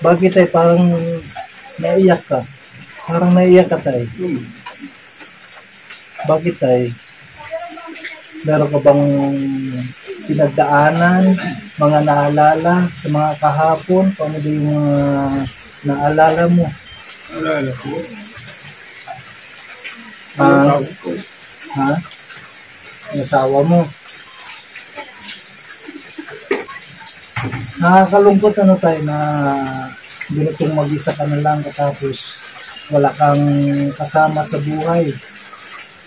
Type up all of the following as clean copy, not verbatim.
Bakit ay parang naiyak ka? Parang naiyak ka tayo. Bakit ay? Meron ka bang pinagdaanan, mga naalala sa mga kahapon? Paano ba yung naalala mo? Naalala ko. Ha? Nasawa mo? Nakakalungkot ano tayo na ganitong mag-isa ka na lang tapos wala kang kasama sa buhay.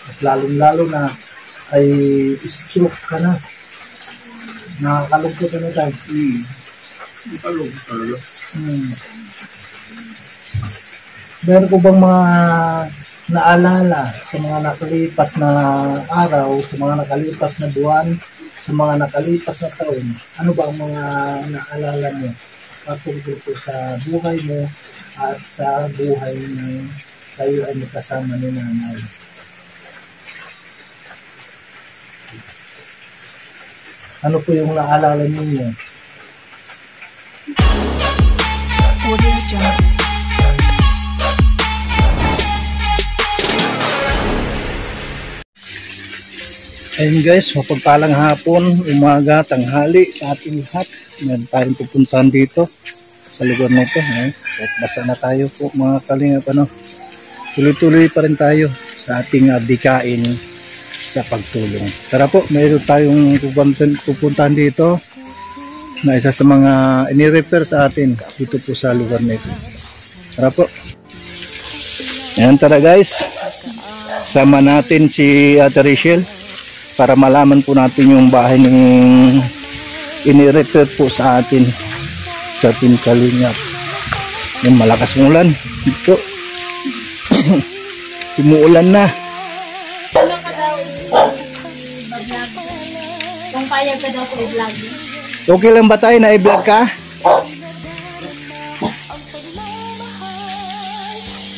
At lalong-lalo na ay stroke ka na. Nakakalungkot ano tayo. Nakakalungkot talaga. Meron ko bang mga naalala sa mga nakalipas na araw, sa mga nakalipas na buwan, sa mga nakalipas na taon? Ano ba ang mga naalala mo patungkol po sa buhay mo at sa buhay ng kayo ay magkasama ni nanay? Ano po yung naalala ninyo? Ayun guys, mapagpalang hapon, umaga, tanghali sa ating lahat. Meron tayong pupuntahan dito sa lugar na ito. At basa na tayo po mga kalingap. Tuloy-tuloy pa rin tayo sa ating adikain sa pagtulong. Tara po, mayroon tayong pupuntahan dito na isa sa mga inirefer sa atin dito po sa lugar na ito. Tara po. Ayan, tara guys. Sama natin si Ate Rachel para malaman po natin yung bahay ng inirefer po sa atin sa Team Kalingap. Yung malakas ng ulan dito. Umuulan na. Ano ka daw i-vlog? Kung payag ka daw sa i-vlog. Okay lang ba tayo na i-vlog ka?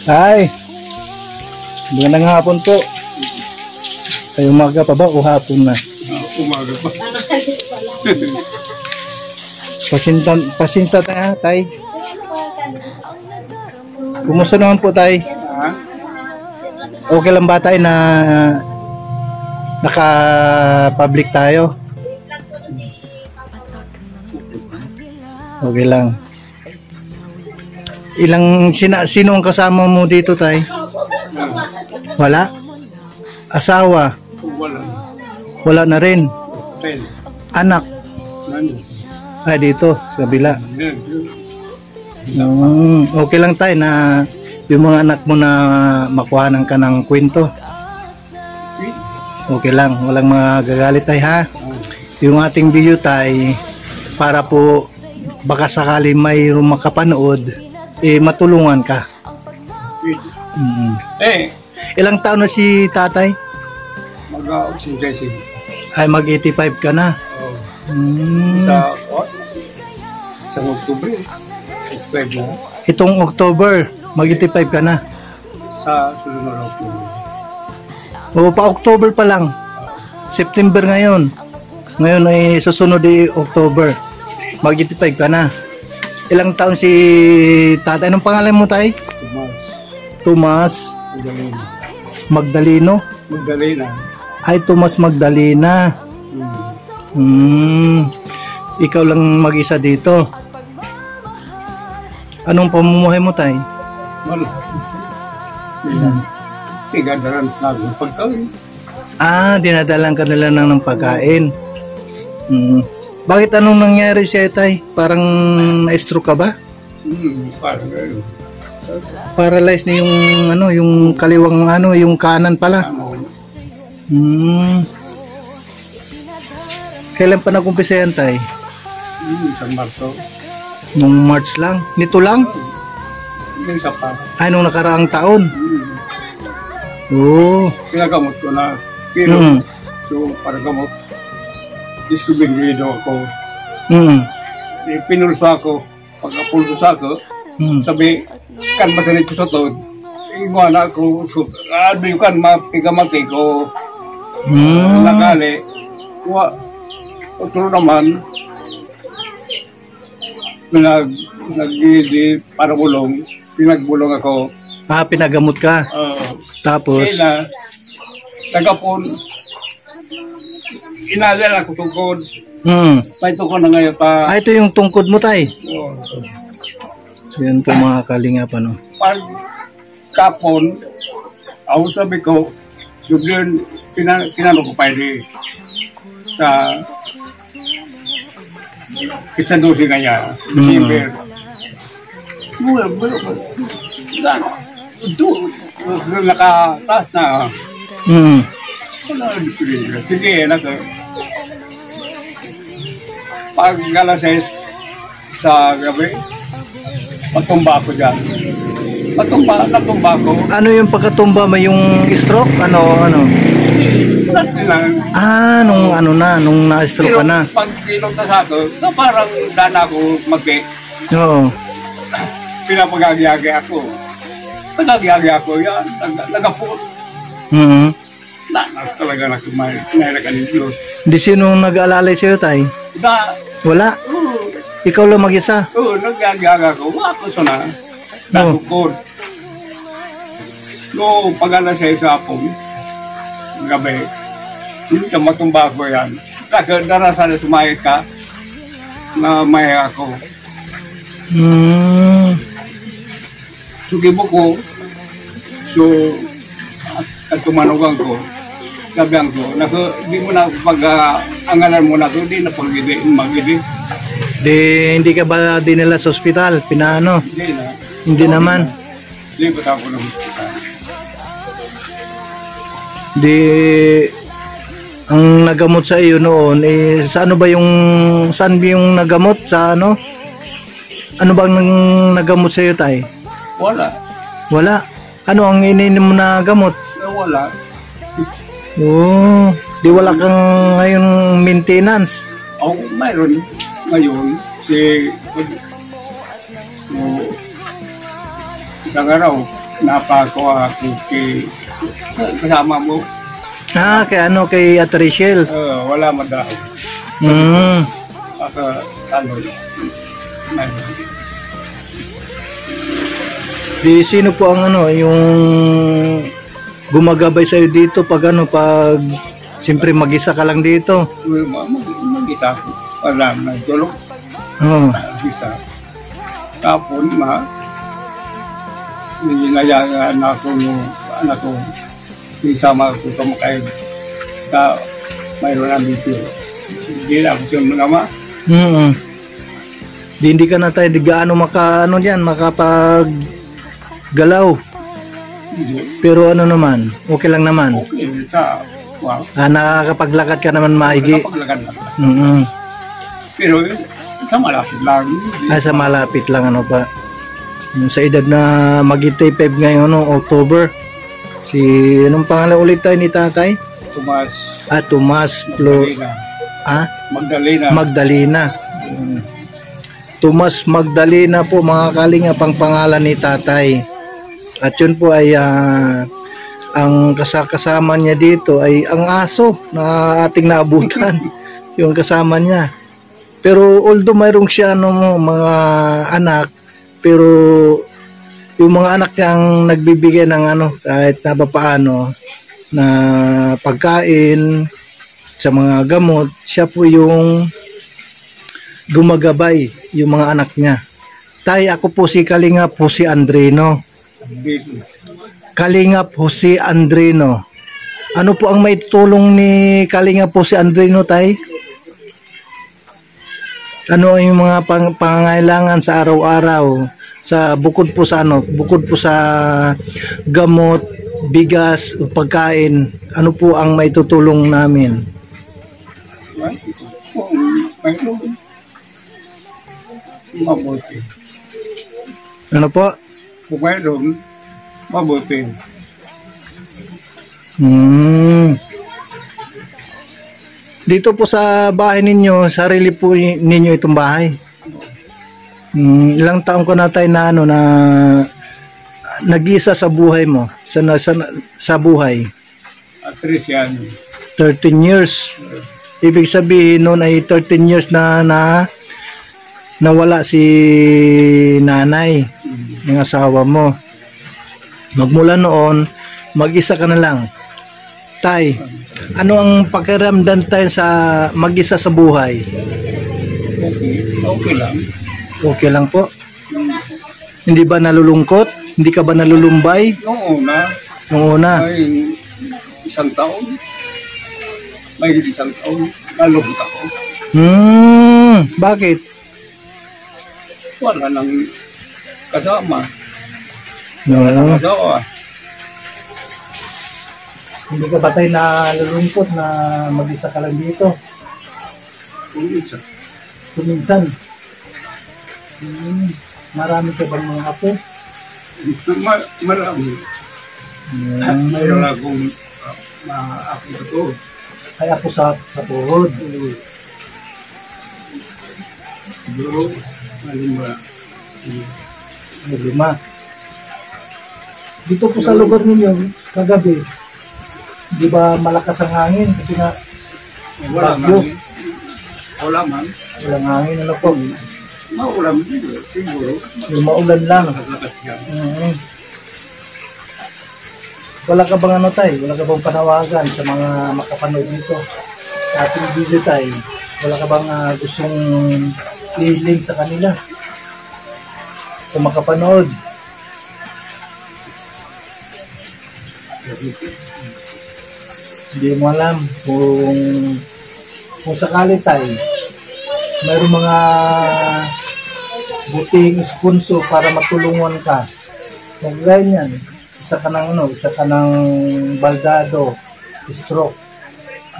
Hi! Magandang hapon po. Ay, umaga pa ba o hapon na? Umaga pa. Pasinta tayo, tay. Kumusta naman po, tay? Okay lang ba tayo na naka-public tayo? Okay lang. Sino ang kasama mo dito, tay? Wala? Asawa? Wala na rin. Anak? Ay, dito, sa kabila. Okay lang tayo na yung mga anak mo na makuhanan ka ng kwento. Okay lang, walang magagalit tayo ha. Yung ating video tayo para po baka sakali mayroong makapanood, matulungan ka. Ilang taon na si tatay? Mag-86. Ay, mag-85 ka na. Sa October, 85 na. Itong October, mag-85 ka na. Sa sunod na October. O, pa October pa lang. September ngayon. Ngayon ay susunod October. Mag-85 ka na. Ilang taon si tatay? Anong pangalan mo, tay? Tomas Magdaleno. Ay, Tomas Magdalena. Ikaw lang mag-isa dito. Anong pamumuhay mo, tay? Wala. Pinagdaran sa ng pagkain. Dinadalang ka nila ng pagkain. Bakit anong nangyari siya, tay? Parang na-stroke ka ba? Parang gano'n. Paralyzed na yung yung kaliwang yung kanan pala. Kailan pa nag-umpisa yan, tay? Sa Marso. Nung March lang? Nito lang? Yung isa pa. Ay, nung nakaraang taon? Oo. Pinagamot ko na. Pero, so, para gamot, discovery ako. Pinulsa ako. Pagkapulsa ako, sabi, kan masanit ko sa to, iguan ako, albi kan mapigamati ko, nakali, otro naman, para bulong, pinagbulong ako. Pinagamot ka. Tapos? Kaya tagapon, inalala ako tungkod. May tungkod na ngayon pa. Ito yung tungkod mo, tay. Yan po mga kalingap, ano. Pag kapon, ako sabi ko, yung pinano ko pa sa Kitsandusi kanya. December. Nakataas na. Sige, pag galases sa gabi, patumba ko dyan. Natumba ko. Ano yung pagkatumba? May yung stroke? Ano? Nung na-stroke ka na. Pero pag pinunta sa ako, parang dana ako magbe. Oo. Pinapagagiyagi ako. Nagagiyagi ako yan. Nagapot. Talaga nakilaga ng Diyos. Di sino nag-aalalay sa'yo, tay? Wala? Ikaw lang mag-isa? Oo, nagagiyagi ako. Ako sana. Natukod. No, pag-alas sa apong gabi, hindi ka matumba ko yan. Kasi darasan na sumayit ka, na may ako. Sukibo ko, so, at tumanugan ko, sabihan ko, di mo na pag-angalan mo na ito, di na mag-idi. Hindi ka ba dinala sa ospital? Pinaano? Hindi na. Hindi naman? Hindi ba ako ng ospital? Ang nagamot sa iyo noon, saan ba yung nagamot? Sa ano? Ano bang nagamot sa iyo, tay? Wala. Wala? Ano ang ininom mo na gamot? Wala. Di wala kang ngayon maintenance? Mayroon ngayon isang araw napakuha ako kasama mo. Kay Ate Rachel? Wala madaw. Sino po ang yung gumagabay sa'yo dito pag siyempre mag-isa ka lang dito? Mag-isa ako. Wala na tulog. Mag-isa. Kapon ninayaan ako yung anak ko. Isama ko kamakain. Mayroon ang dito. Hindi lang ako yung mga Hindi ka na tayo gaano makapaggalaw. Pero naman, okay lang naman. Okay, nakakapaglakad ka naman maigi. Nakakapaglakad lang. Pero sa malapit lang. Sa malapit lang pa. Sa edad na mag-85 ngayon, October. Anong pangalan ulit tayo ni tatay? Tomas. Tomas Magdalena. Tomas Magdalena po mga kalingap ang pangalan ni tatay. At yun po ay ang kasama niya dito ay ang aso na ating naabutan. Yung kasama niya. Pero although mayroong siya mga anak, pero yung mga anak niya ang nagbibigay ng kahit na paano na pagkain sa mga gamot, siya po yung gumagabay yung mga anak niya. Tay, ako po si Kalingap Jose Andrino. Kalingap Jose Andrino. Ano po ang may tulong ni Kalingap Jose Andrino, tay? Ano yung mga pangangailangan sa araw-araw? Bukod po sa gamot, bigas, pagkain, ano po ang may tutulong namin? Mabuti. Ano po? Kung mayroon, mabuti. Dito po sa bahay ninyo, sarili po ninyo itong bahay. Ilang taon ko na tayo na nag-isa sa buhay mo, sa buhay? 13 years. Ibig sabihin noon ay 13 years na nawala si nanay, yung asawa mo. Magmula noon, mag-isa ka na lang. Tay, ano ang pakiramdam tayo sa mag-isa sa buhay? Okay lang. Okay lang po. Hindi ba nalulungkot? Hindi ka ba nalulumbay? Noong una, Nung una. may isang taon. May isang taon. Nalungkot ako. Bakit? Wala nang kasama. No. Kasama. Hindi ka ba tayo nalulungkot na mag-isa ka lang dito? Isa. Kuminsan. Marami ka bang mga apo? Marami. Mayroon akong ako ito. Ay apo sa puhod. Siguro, malima. Ay, 5. Dito po sa lugar ninyo, kagabi, di ba malakas ang hangin? Kasi nga, Wala bagyo. man. Wala man. Walang hangin, ano po? Maulam siguro. Yung maulan lang. Lakas yan. Wala ka bang ano tayo? Wala ka bang panawagan sa mga makapanood dito? Sa ating video tayo, wala ka bang gustong i-link sa kanila? Kung makapanood. Hindi mo alam kung sakali tayo, mayroong mga buting sponsor para matulungan ka. Kung ganyan, isa ka ng baldado, stroke,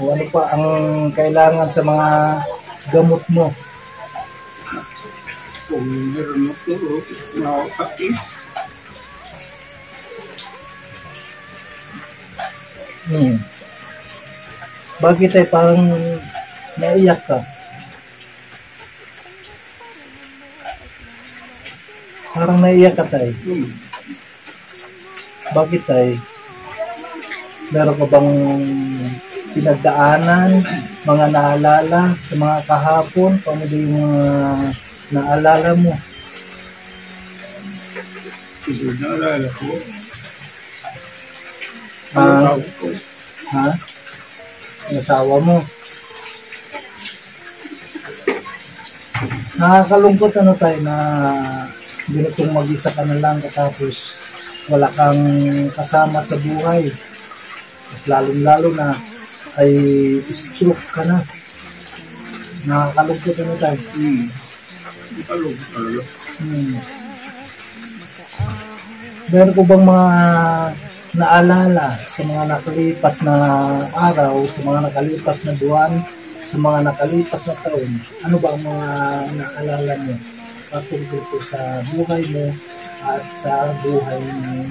o ano pa ang kailangan sa mga gamot mo. Kung meron ito, nakakaki. Bakit ay parang naiyak ka? Parang naiyak ka tayo. Bakit tayo? Meron ka bang pinagdaanan, mga naalala sa mga kahapon? Paano ba yung mga naalala mo? Siguro naalala ko. Ha? Yung asawa mo. Nakakalungkot ano tayo na binutong mag-isa ka na lang katapos wala kang kasama sa buhay. At lalong-lalo na ay stroke ka na. Nakakalungkot ano tayo. Kalungkot. Meron ko bang mga naalala sa mga nakalipas na araw, sa mga nakalipas na buwan, sa mga nakalipas na taon? Ano ba ang mga naalala mo patungkol po sa buhay mo at sa buhay mo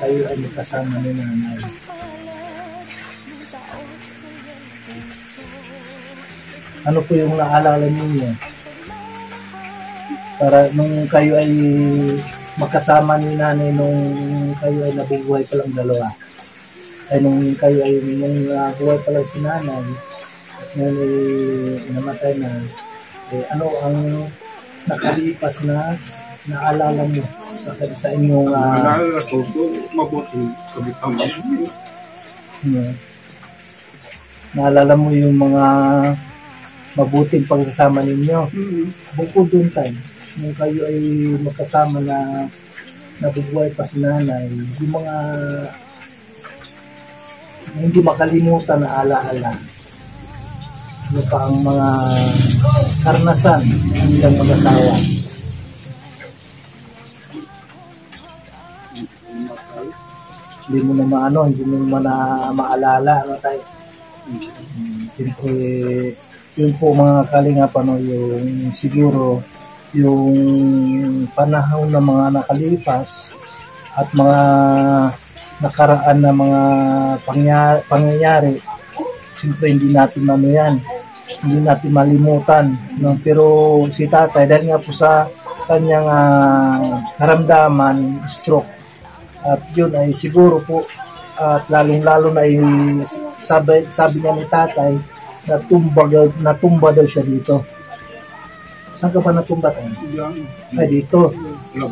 kayo ay kasama ni nanay? Ano po yung naalala ninyo? Para nung kayo ay magkasama ni nanay, nung kayo ay nabubuhay pa lang dalawa, ay nung kayo ay buhay pa lang si nanay at nung namatay na, ano ang nakalipas na naalala mo sa inyong Naalala ko, mabuting kami. naalala mo yung mga mabuting pagsasama ninyo. Bukod dun tayo, nung kayo ay magkasama na nabubuhay pa si nanay, yung mga hindi makalimutan na alaala. Ano pa ang mga karanasan ng ilang mag-asawa? Hindi mo na maano, hindi mo na maalala. Ano tayo? Siyempre, yun po mga kalingap, ano, yung siguro yung panahon na mga nakalipas at mga nakaraan na mga pangyayari, siyempre hindi natin yan, hindi natin malimutan, no? Pero si tatay, dahil nga po sa kanyang karamdaman, stroke, at yun ay siguro po, at lalong-lalo na ay sabi niya ni tatay, natumba daw siya dito. Saan ka ba natumba tayo? Yan. Ay, dito. Alam.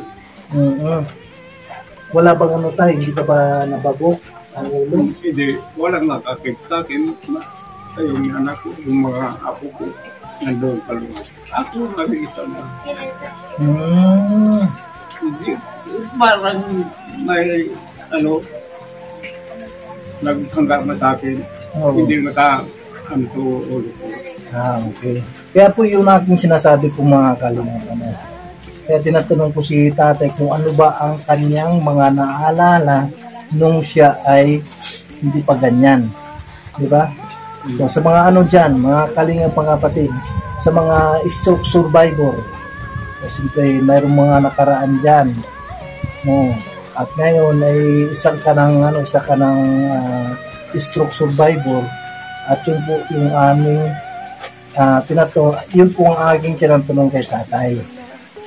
Wala bang ano tayo? Hindi ka ba nabagok ang ulo? Hindi, walang nakakit sa akin. Yung anak ko, yung mga apo ko, nandun pa lang. Ako nag-isa na. Hindi, parang may, nagkangga sa akin. Oo. Hindi ano to, ulo ko. Okay. Kaya po yung aking sinasabi po mga kalingap. Kaya tinatanong ko si tatay kung ano ba ang kanyang mga naalala nung siya ay hindi pa ganyan. Di ba? So, sa mga ano dyan, mga kalingap mga kapatid, sa mga stroke survivor, kasi mayroong mga nakaraan dyan. No. At ngayon ay isa ka ng stroke survivor, at yun po yung aming yun po ang aking tinatanong kay tatay.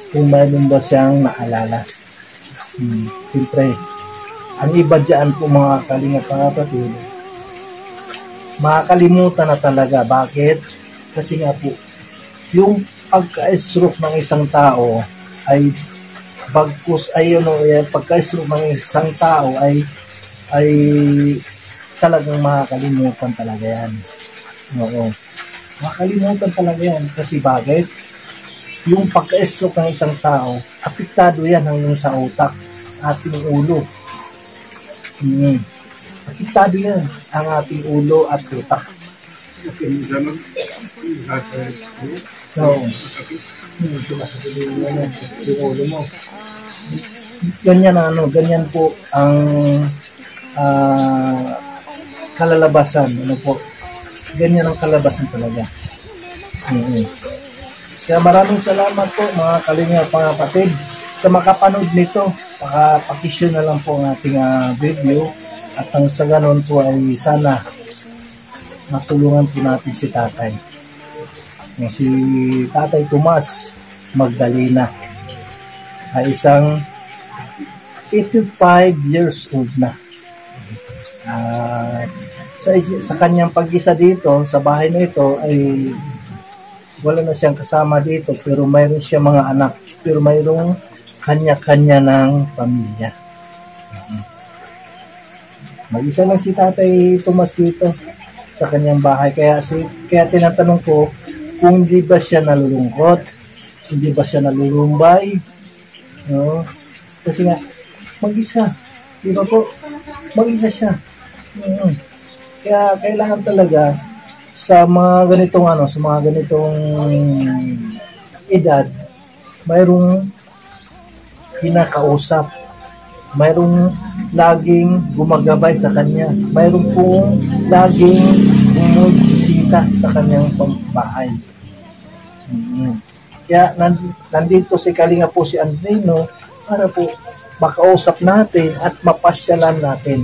Kung mayroon ba siyang naalala. Siyempre, ang iba dyan po mga kalingap mga kapatid, makakalimutan na talaga. Bakit? Kasi nga po, yung pagka-stroke ng isang tao ay pagka-stroke ng isang tao ay talagang makakalimutan talaga yan. Oo. Makakalimutan talaga yan. Kasi bakit? Yung pagka-stroke ng isang tao, apektado yan hanggang sa utak, sa ating ulo. Apektado yan ang ating ulo at utak. Oo. Yung ulo mo. Ganyan po ang kalalabasan. Ganyan ang kalabasan talaga. Kaya maraming salamat po mga kalingap mga kapatid sa makapanood nito. Pakishare na lang po ang ating video, at ang sa ganon po ay sana matulungan po natin si tatay. Si Tatay Tomas Magdalena ay isang 85 years old na. Sa kanyang pag-isa dito sa bahay na ito ay wala na siyang kasama dito, pero mayroon siya mga anak, pero mayroong kanya-kanya ng pamilya. Mag-isa lang si Tatay Tomas dito sa kanyang bahay. Kaya tinatanong ko kung hindi ba siya nalulungkot, hindi ba siya nalulumbay. No? Kasi nga, mag-isa. Di ba po? Mag-isa siya. Kaya kailangan talaga sa mga ganitong edad, mayroong kinakausap, mayroong laging gumagabay sa kanya, mayroong pong laging bumibisita sa kanyang bahay. Kaya nandito si Kalinga po si Andrino para po makausap natin at mapasyalan natin.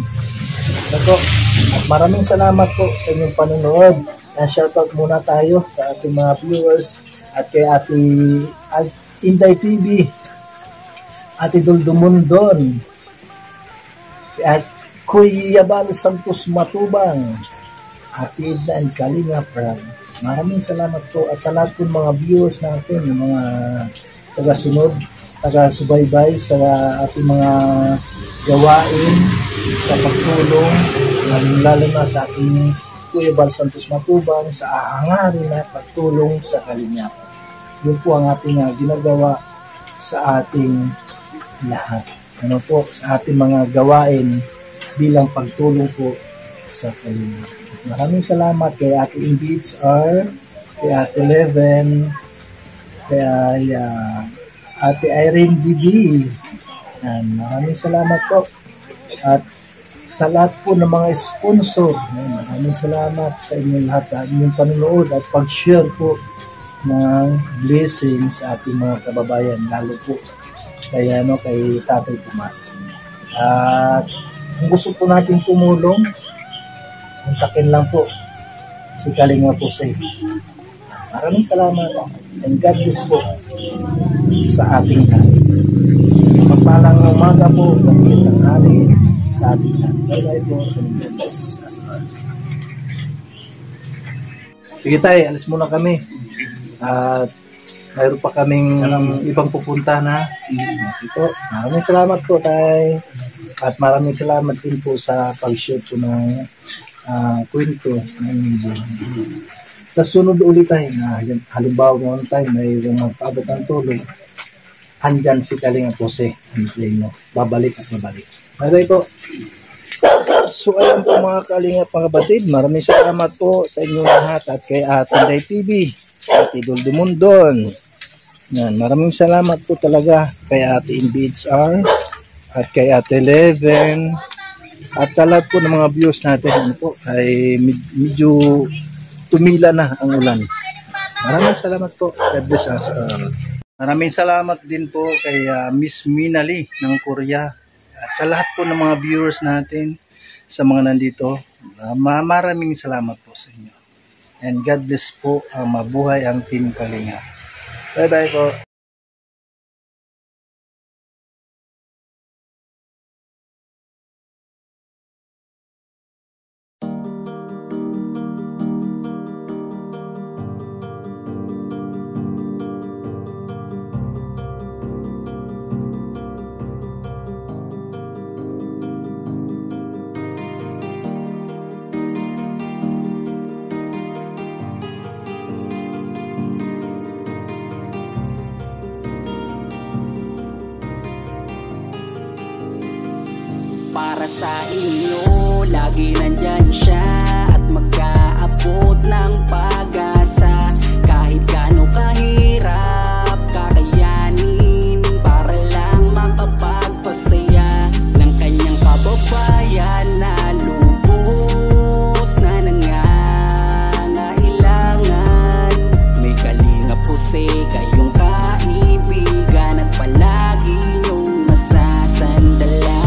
At maraming salamat po sa inyong panonood. Shoutout muna tayo sa ating mga viewers at kay Ate Inday TV, Ate Duldumundon, at Kuya Bal Santos Matubang, Ate Edna and Kalinga Prab. Maraming salamat po at sa lahat ng mga viewers natin, yung mga taga-sunod, taga-subaybay sa ating mga gawain, sa pagtulong, lalo na sa ating Kuya Bal Santos Matubang, sa aangarin at pagtulong sa Kalingap. Yun po ang ating ginagawa sa ating lahat. Sa ating mga gawain bilang pagtulong po sa Kalingap. Maraming salamat kay Ate Indeeds R, kay Ate Leven, kay Ate Irene DB. Maraming salamat po. At sa lahat po ng mga sponsor, maraming salamat sa inyong lahat, sa inyong panonood at pag-share po ng blessings sa ating mga kababayan, lalo po kay Tatay Tomas. At kung gusto po natin tumulong, kontakin lang po si Kalinga po sa iyo. Maraming salamat and God bless po sa ating lahat. Magpalang umaga po, magandang hari sa ating lahat. Bye-bye po. Sige tayo, alis muna kami. At mayroon pa kaming ibang pupunta na. Ito, maraming salamat po tay. At maraming salamat din po sa pag-shoot ko ng kwento ng video. Sa sunod ulit tayo na halimbawa one time may magpaabot ng tulong, andyan si Kalinga Jose. Babalik at babalik. Bye-bye po. So ayan po mga Kalinga kapatid, maraming salamat po sa inyo lahat at kay Atinday TV at Idol Dumundon. Yan, maraming salamat po talaga kay Ate MBHR at kay Ate Leven at sa lahat po ng mga views natin. Ano po, ay medyo tumila na ang ulan. Maraming salamat po. God bless us. Maraming salamat din po kay Miss Minali ng Korea at sa lahat po ng mga viewers natin, sa mga nandito. Maraming salamat po sa inyo. And God bless po. Mabuhay ang Team Kalinga. Bye-bye po. Para sa inyo, lagi nandyan siya at mag-aabot ng pag-asa. Kahit gaano kahirap, kakayanin para lang makapagpasaya ng kanyang kababayan na lubos na nangangailangan. May Kalinga Jose, kayong kaibigan at palagi niyong masasandalan.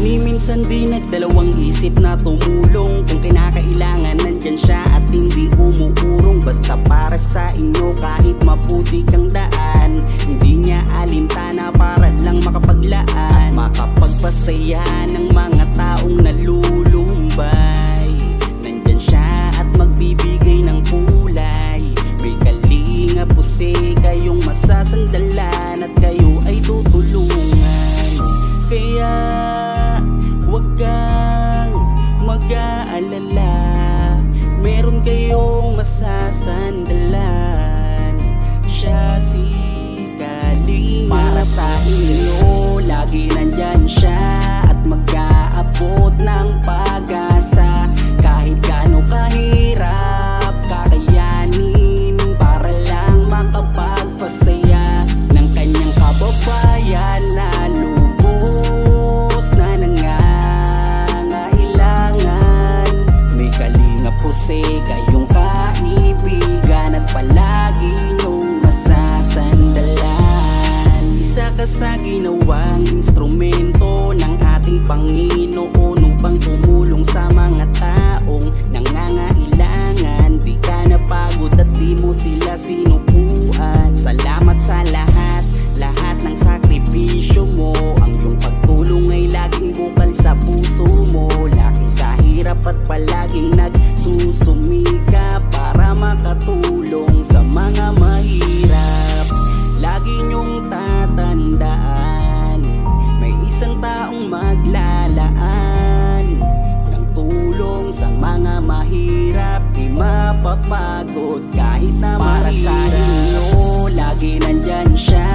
Minsan di nagdalawang isip na tumulong, kung kinakailangan nandyan siya at hindi umuurong. Basta para sa inyo kahit maputi kang daan, hindi niya alintana para lang makapaglaan at makapagpasaya ng mga taong nalulumbay. Nandyan siya at magbibigay ng kulay. May Kalinga Jose, kayong masasandalan at kayo ay tutulungan. Kaya huwag kang mag-aalala, meron kayong masasandalan. Siya si Kalinga. Para sa inyo, lagi nandyan siya at mag-aabot ng pag-asa. Kahit gaano kahirap, kakayanin para lang makapagpasaya ng kanyang kababayan na lubos na nangangailangan. May Kalinga Jose, kayong kaibigan at palagi niyong masasandalan. Isa ka sa ginawang instrumento ng ating Panginoon upang tumulong sa mga taong nangangailangan. Di ka napagod at di mo sila sinukuan. Salamat sa lahat ng sakripisyo mo. Ang iyong pagtulong ay laging bukal sa puso mo. Laki sa hirap at palaging nagsusumika para makatulong sa mga mahirap. Lagi niyong tatandaan, may isang taong maglalaan ng tulong sa mga mahirap. Di mapapagod kahit na para mahirap. Sa inyo, lagi nandyan siya